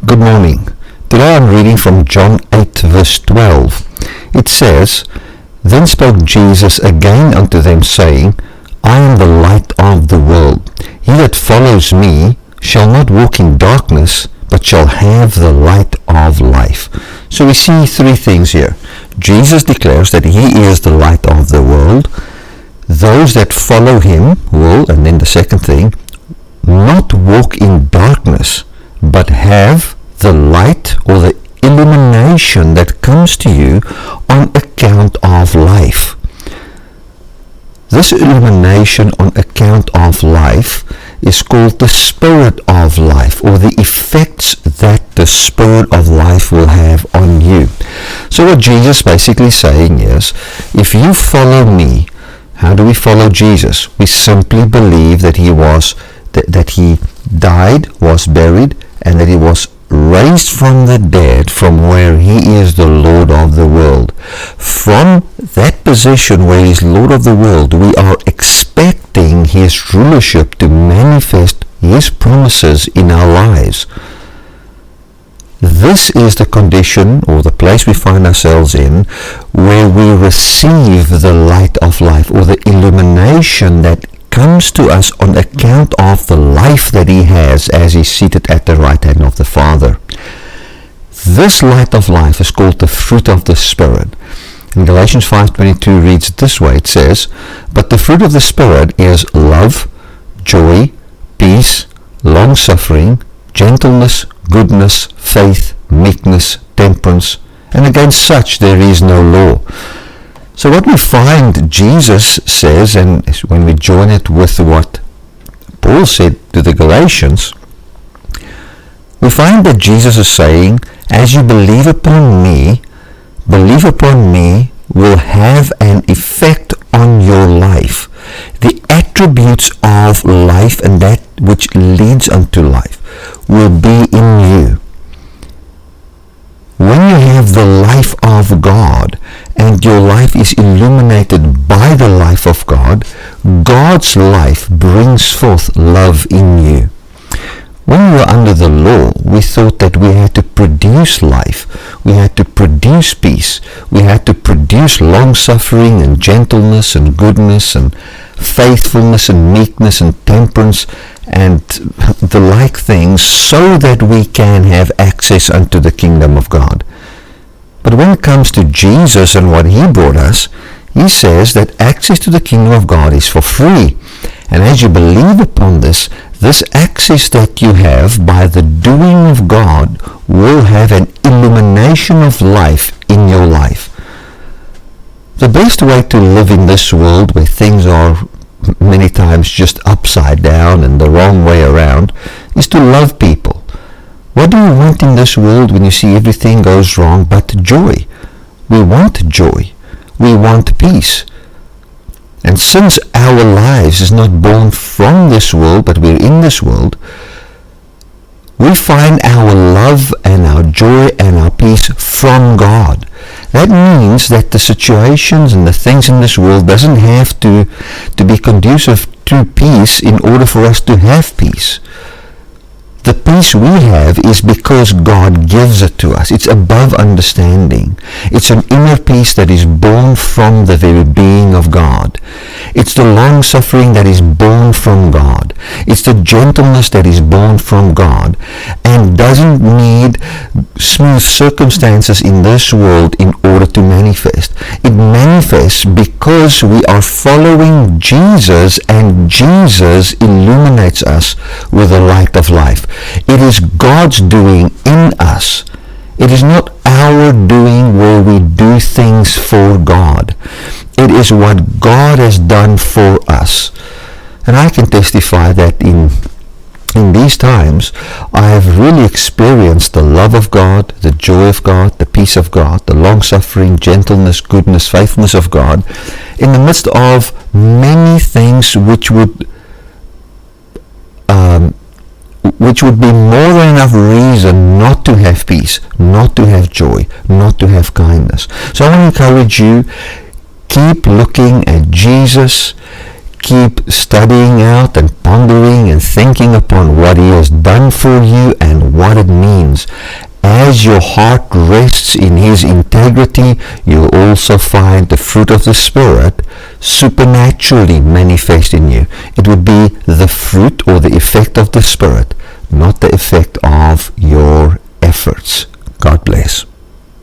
Good morning. Today I'm reading from John 8 verse 12. It says, Then spoke Jesus again unto them, saying, I am the light of the world. He that follows me shall not walk in darkness, but shall have the light of life. So we see three things here. Jesus declares that he is the light of the world. Those that follow him will, and then the second thing, not walk in darkness, but have the light or the illumination that comes to you on account of life. This illumination on account of life is called the Spirit of life, or the effects that the Spirit of life will have on you. So what Jesus basically saying is, if you follow me, how do we follow Jesus? We simply believe that that he died, was buried, and that he was raised from the dead, from where he is the Lord of the world. From that position where he is Lord of the world, we are expecting his rulership to manifest his promises in our lives. This is the condition or the place we find ourselves in, where we receive the light of life, or the illumination that comes to us on account of the life that he has as he's seated at the right hand of the Father. This light of life is called the fruit of the Spirit. In Galatians 5:22 reads this way, it says, But the fruit of the Spirit is love, joy, peace, long-suffering, gentleness, goodness, faith, meekness, temperance, and against such there is no law. So what we find Jesus says, and when we join it with what Paul said to the Galatians, we find that Jesus is saying, as you believe upon me will have an effect on your life. The attributes of life and that which leads unto life will be in you. When you have the life of God, and your life is illuminated by the life of God, God's life brings forth love in you. When we were under the law, we thought that we had to produce life, we had to produce peace, we had to produce long-suffering and gentleness and goodness and faithfulness and meekness and temperance and the like things, so that we can have access unto the kingdom of God. But when it comes to Jesus and what he brought us, he says that access to the kingdom of God is for free. And as you believe upon this access that you have by the doing of God will have an illumination of life in your life. The best way to live in this world, where things are many times just upside down and the wrong way around, is to love people. What do you want in this world when you see everything goes wrong but joy? We want joy. We want peace. And since our lives is not born from this world, but we're in this world, we find our love and our joy and our peace from God. That means that the situations and the things in this world doesn't have to be conducive to peace in order for us to have peace. The peace we have is because God gives it to us. It's above understanding. It's an inner peace that is born from the very being of God. It's the long-suffering that is born from God. It's the gentleness that is born from God and doesn't need smooth circumstances in this world in order to manifest. It manifests because we are following Jesus, and Jesus illuminates us with the light of life. It is God's doing in us. It is not our doing where we do things for God. It is what God has done for us. And I can testify that in these times, I have really experienced the love of God, the joy of God, the peace of God, the long-suffering, gentleness, goodness, faithfulness of God, in the midst of many things which would be more than enough reason not to have peace, not to have joy, not to have kindness. So I want to encourage you, keep looking at Jesus, keep studying out and pondering and thinking upon what he has done for you and what it means. As your heart rests in his integrity, you'll also find the fruit of the Spirit supernaturally manifest in you. It would be the fruit or the effect of the Spirit, not the effect of your efforts. God bless.